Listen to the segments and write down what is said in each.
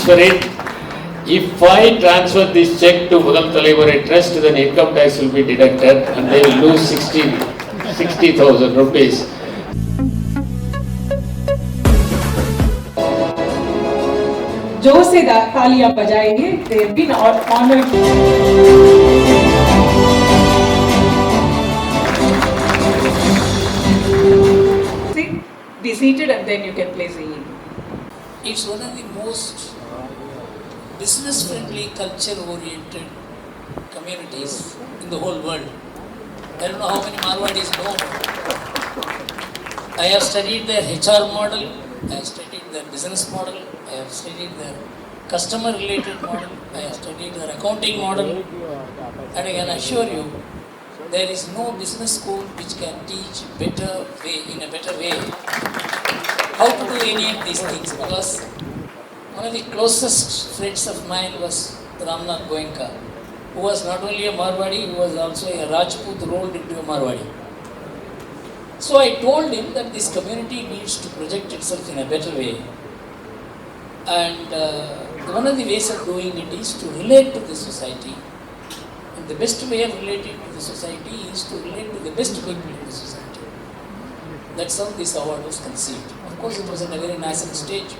transfer it. If I transfer this check to Mudal Talaivarai Trust, then income tax will be deducted and they will lose 60,000 rupees. जोर से तालियां बजाएंगे. They have been honored. Be seated and then you can place the eid. It's one of the most business-friendly, culture-oriented communities in the whole world. I don't know how many Marwadis know. I have studied their HR model, I have studied their business model, I have studied their customer-related model, I have studied their accounting model, and I can assure you, there is no business school which can teach in a better way how to do any of these things, because one of the closest friends of mine was Ramnath Goenka, who was not only a Marwadi, who was also a Rajput rolled into a Marwadi. So I told him that this community needs to project itself in a better way, and one of the ways of doing it is to relate to the society. And the best way of relating to the society is to relate to the best people in the society. That's how this award was conceived. Of course, it was at a very nascent stage.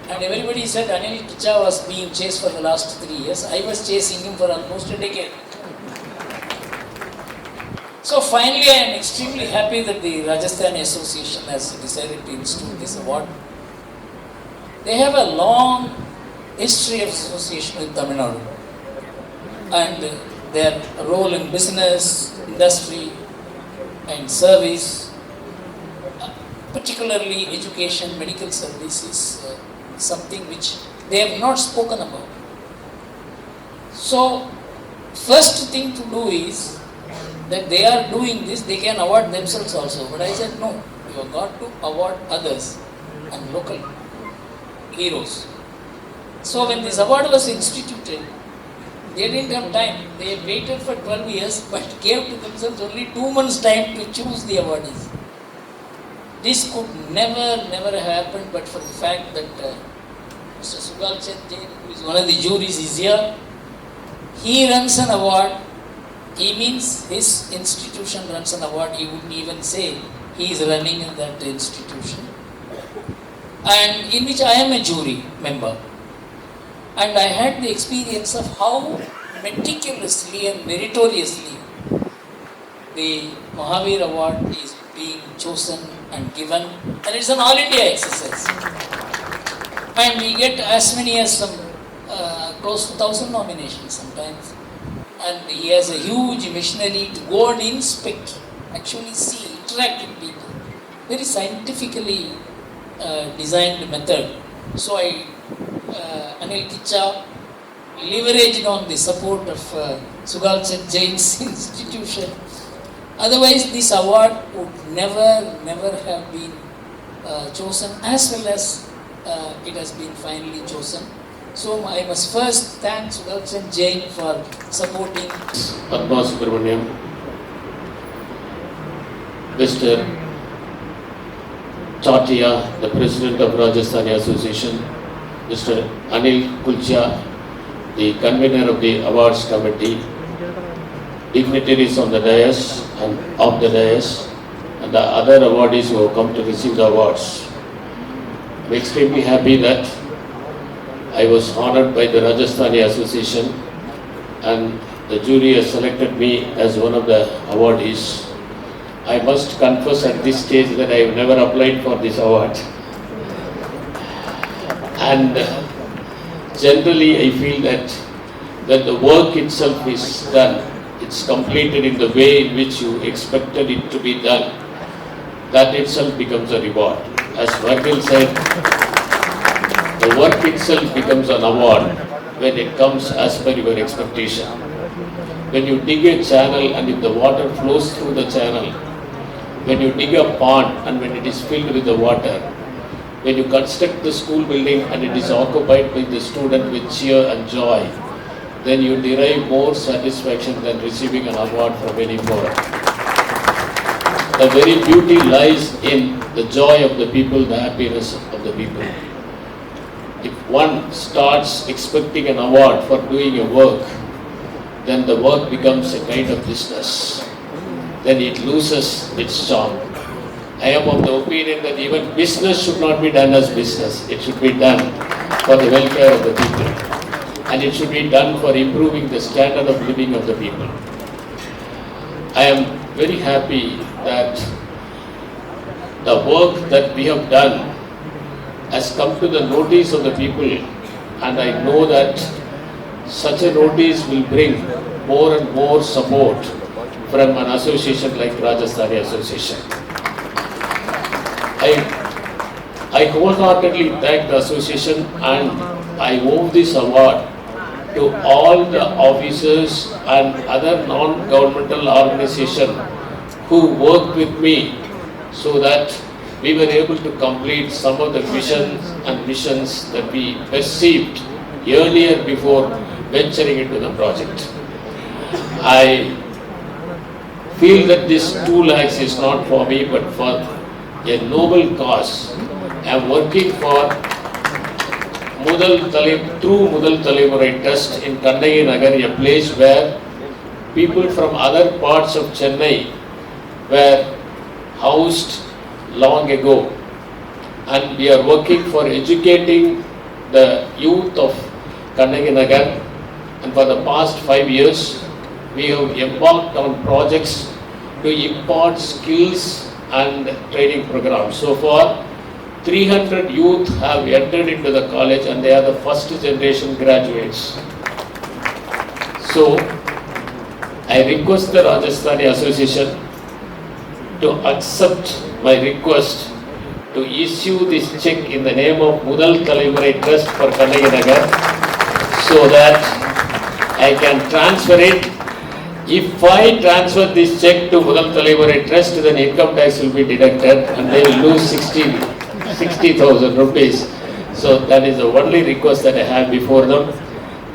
And everybody said Anil Kicha was being chased for the last 3 years. I was chasing him for almost a decade. So finally, I am extremely happy that the Rajasthani Association has decided to institute this award. They have a long history of association with Tamilnadu, and their role in business, industry and service, particularly education, medical service, is something which they have not spoken about. So, first thing to do is that they are doing this, they can award themselves also. But I said, no, you have got to award others and local heroes. So when this award was instituted, they didn't have time. They waited for 12 years but gave to themselves only 2 months' time to choose the awardees. This could never have happened but for the fact that Mr. Sugal Chand Jain, who is one of the juries, is here. He runs an award. He means his institution runs an award. He wouldn't even say he is running in that institution. And in which I am a jury member. And I had the experience of how meticulously and meritoriously the Mahavir Award is being chosen and given, and it's an all India exercise. And we get as many as some close to 1,000 nominations sometimes. And he has a huge machinery to go and inspect, actually see, interact with people. Very scientifically designed method. So Anil Kicha leveraged on the support of Sugal Chand Jain's institution. Otherwise, this award would never have been chosen as well as it has been finally chosen. So I must first thank Sugal Chand Jain for supporting. Padma Subramaniam, Mr. Chatia, the President of Rajasthani Association, Mr. Anil Kulcha, the convener of the awards committee, dignitaries on the dais and off the dais, and the other awardees who have come to receive the awards. I am extremely happy that I was honored by the Rajasthani Association and the jury has selected me as one of the awardees. I must confess at this stage that I have never applied for this award. And generally I feel that when the work itself is done, it's completed in the way in which you expected it to be done, that itself becomes a reward. As Virgil said, the work itself becomes an award when it comes as per your expectation. When you dig a channel and if the water flows through the channel, when you dig a pond and when it is filled with the water, when you construct the school building and it is occupied by the student with cheer and joy, then you derive more satisfaction than receiving an award from any forum. The very beauty lies in the joy of the people, the happiness of the people. If one starts expecting an award for doing a work, then the work becomes a kind of business. Then it loses its charm. I am of the opinion that even business should not be done as business. It should be done for the welfare of the people. And it should be done for improving the standard of living of the people. I am very happy that the work that we have done has come to the notice of the people, and I know that such a notice will bring more and more support from an association like Rajasthani Association. I wholeheartedly thank the association, and I owe this award to all the officers and other non-governmental organizations who worked with me so that we were able to complete some of the visions and missions that we perceived earlier before venturing into the project. I feel that this 2 lakhs is not for me but for a noble cause. I am working for through Mudal Talemurai Trust in Kannagi Nagar, a place where people from other parts of Chennai were housed long ago, and we are working for educating the youth of Kannagi Nagar, and for the past 5 years we have embarked on projects to impart skills and training programs. So far 300 youth have entered into the college, and they are the first generation graduates. So I request the Rajasthani Association to accept my request to issue this check in the name of Mudal Talemurai Trust for Kannagi Nagar, so that I can transfer it. If I transfer this check to Mudal Talemurai Trust, then income tax will be deducted and they will lose 60,000 rupees. So that is the only request that I have before them.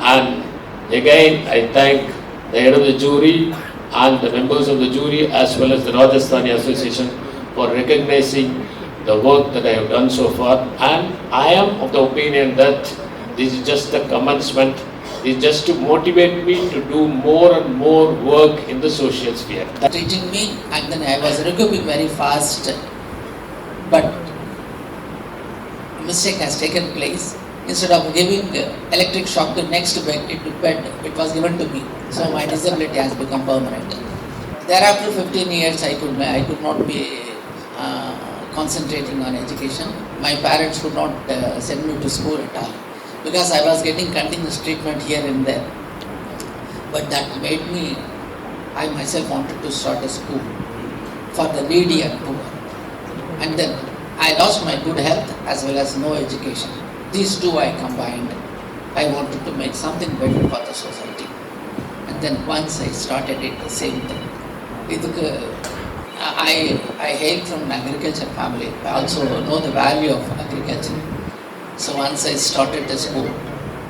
And again, I thank the head of the jury and the members of the jury as well as the Rajasthani Association for recognizing the work that I have done so far. And I am of the opinion that this is just the commencement. It is just to motivate me to do more and more work in the social sphere. Treating me, and then I was recovering very fast, but mistake has taken place. Instead of giving electric shock to next bed, it was given to me. So my disability has become permanent. Thereafter 15 years I could not be concentrating on education. My parents could not send me to school at all, because I was getting continuous treatment here and there. But that made me, I myself wanted to start a school for the needy and poor. And then I lost my good health as well as no education. These two I combined. I wanted to make something better for the society. And then once I started it, the same thing. I hail from an agriculture family. I also know the value of agriculture. So once I started the school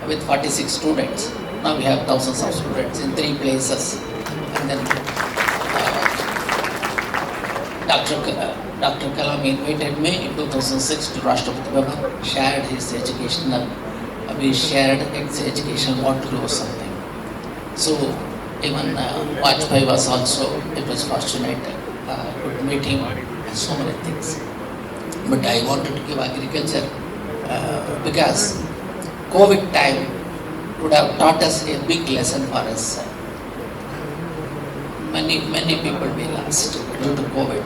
with 46 students, now we have thousands of students in 3 places. And then Dr. Kalam invited me in 2006 to Rashtrapati Bhavan, shared his educational, we shared his education, want to do something. So even Vajpayee was also, it was fortunate, could meet him, and so many things. But I wanted to give agriculture because COVID time would have taught us a big lesson for us. Many people we lost due to COVID.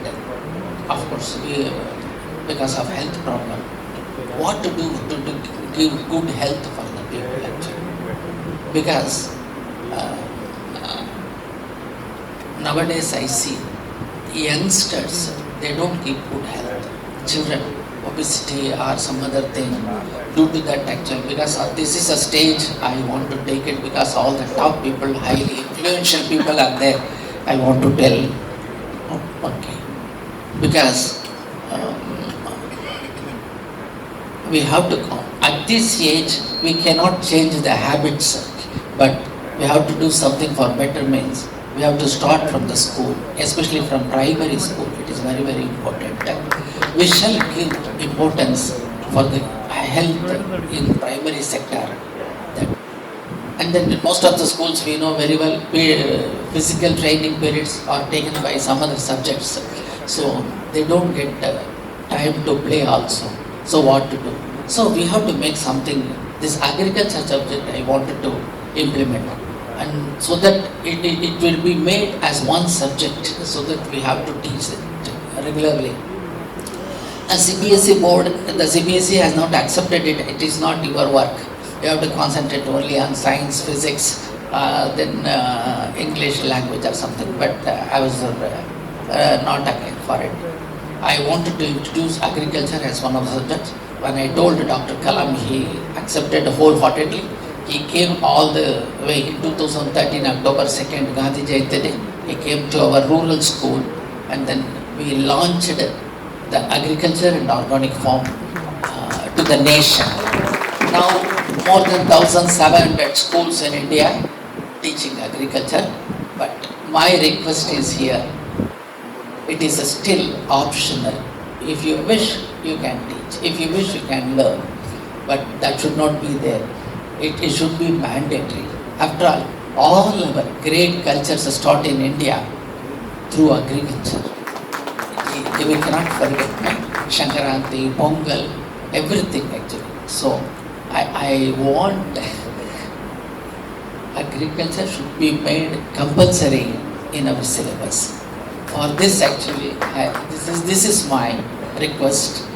Of course, because of health problem. What to do to give good health for the people actually? Because nowadays I see youngsters, they don't keep good health. Children, obesity or some other thing, due to that actually, because this is a stage I want to take it, because all the top people, highly influential people are there. I want to tell, okay, because we have to come. At this age, we cannot change the habits, but we have to do something for better means. We have to start from the school, especially from primary school. It is very, very important. We shall give importance for the health in primary sector. That, and then most of the schools we know very well, physical training periods are taken by some other subjects. So they don't get time to play also. So what to do? So we have to make something, this agriculture subject I wanted to implement. And so that it will be made as one subject, so that we have to teach it regularly. A CBSE board, the CBSE has not accepted it. It is not your work. You have to concentrate only on science, physics, then English language or something. But I was not again for it. I wanted to introduce agriculture as one of the subjects. When I told Dr. Kalam, he accepted wholeheartedly. He came all the way in 2013, October 2nd, Gandhi Jayanti Day. He came to our rural school, and then we launched the agriculture and organic farm to the nation. Now more than 1,700 schools in India teaching agriculture, but my request is here, it is still optional. If you wish, you can teach. If you wish, you can learn, but that should not be there. It should be mandatory. After all our great cultures start in India through agriculture. We cannot forget Shankaranti, Pongal, everything actually. So I want agriculture should be made compulsory in our syllabus. For this actually, this is my request,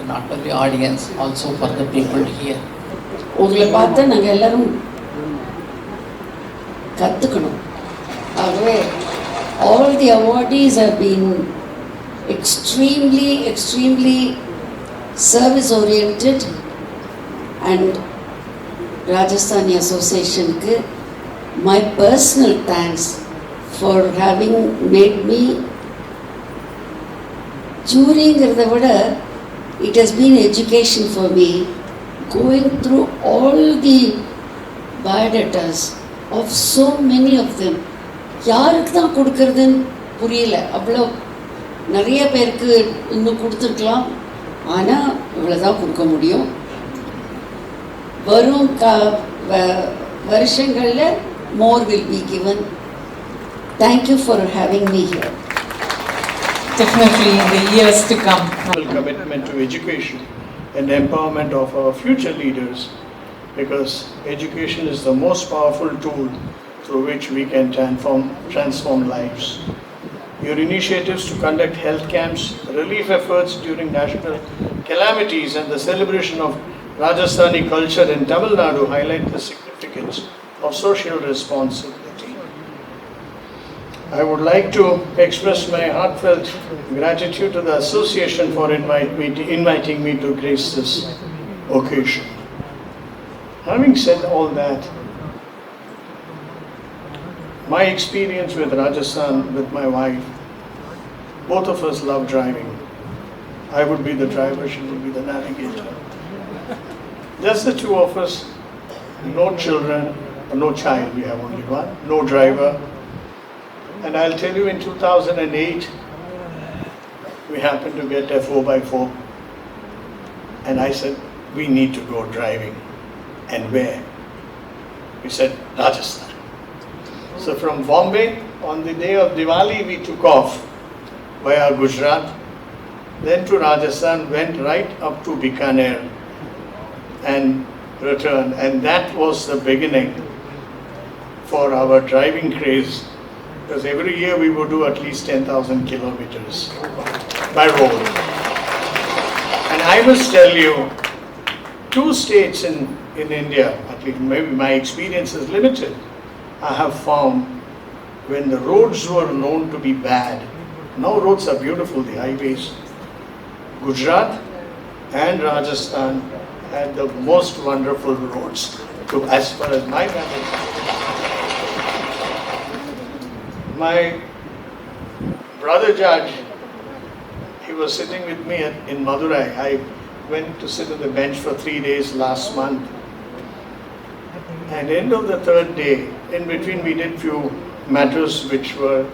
not only audience, also for the people here. உங்களை பார்த்து நாங்கள் எல்லாரும் கற்றுக்கணும். ஆகவே all the awardees have been extremely service oriented, and Rajasthani Association ku my personal thanks for having made me during it has been education for me, going through all the biodatas of so many of them. யாருக்கு தான் கொடுக்கறதுன்னு புரியல. அவ்வளோ நிறைய பேருக்கு இன்னும் கொடுத்துருக்கலாம், ஆனால் இவ்வளோதான் கொடுக்க முடியும். வரும் வருஷங்களில் more will be given. Thank you for having me here. Definitely in the years to come. Commitment to education and empowerment of our future leaders, because education is the most powerful tool through which we can transform lives. Your initiatives to conduct health camps, relief efforts during national calamities, and the celebration of Rajasthani culture in Tamilnadu highlight the significance of social responsibility. I would like to express my heartfelt gratitude to the association for inviting me to grace this occasion. Having said all that, my experience with Rajasthan, with my wife, both of us love driving. I would be the driver, she would be the navigator. Just the two of us, no children, no child, we have only one, no driver. And I'll tell you, in 2008, we happened to get a 4x4. And I said, we need to go driving. And where? We said, Rajasthan. So from Bombay, on the day of Diwali, we took off via Gujarat, then to Rajasthan, went right up to Bikaner and returned. And that was the beginning for our driving craze, because every year we would do at least 10,000 kilometers by road. And I must tell you, two states in India, at least maybe my experience is limited, I have found when the roads were known to be bad, now roads are beautiful, the highways. Gujarat and Rajasthan had the most wonderful roads, as far as my memory. My brother Judge, he was sitting with me in Madurai. I went to sit on the bench for 3 days last month. And end of the third day, in between we did few matters which were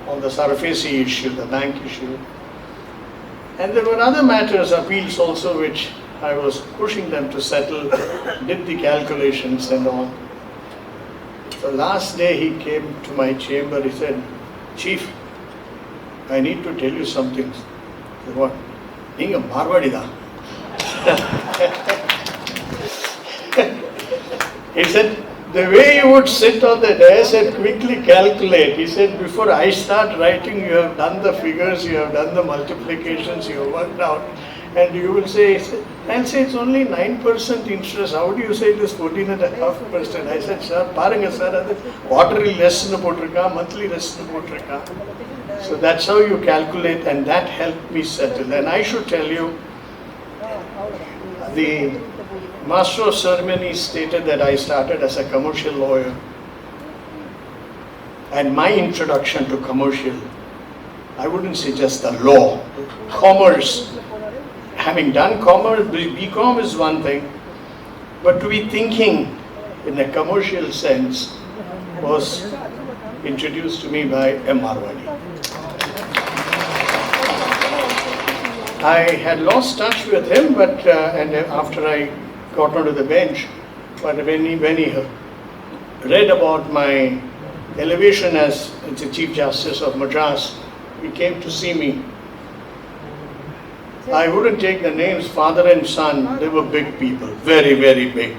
on the surface issue, the bank issue. And there were other matters, appeals also, which I was pushing them to settle, did the calculations and all. The last day he came to my chamber, he said, "Chief, I need to tell you something." I said, "What?" "Neenga Marwadi da." He said, "The way you would sit on the desk and quickly calculate," he said, "before I start writing, you have done the figures, you have done the multiplications, you have worked out, and you will say," I'll say, "It's only 9% interest. How do you say it is 14.5%? I said, "Sir, paranga sir, adu quarterly lesson potrika, monthly lesson potrika." So that's how you calculate, and that helped me settle. And I should tell you, the Master of Ceremonies stated that I started as a commercial lawyer, and my introduction to commercial, I wouldn't say just the law, commerce. Having done commerce, BCom is one thing, but to be thinking in a commercial sense was introduced to me by M. Marwadi. I had lost touch with him, but and after I got onto the bench, but when he read about my elevation as the Chief Justice of Madras, he came to see me. I wouldn't take the names, father and son, they were big people, very, very big.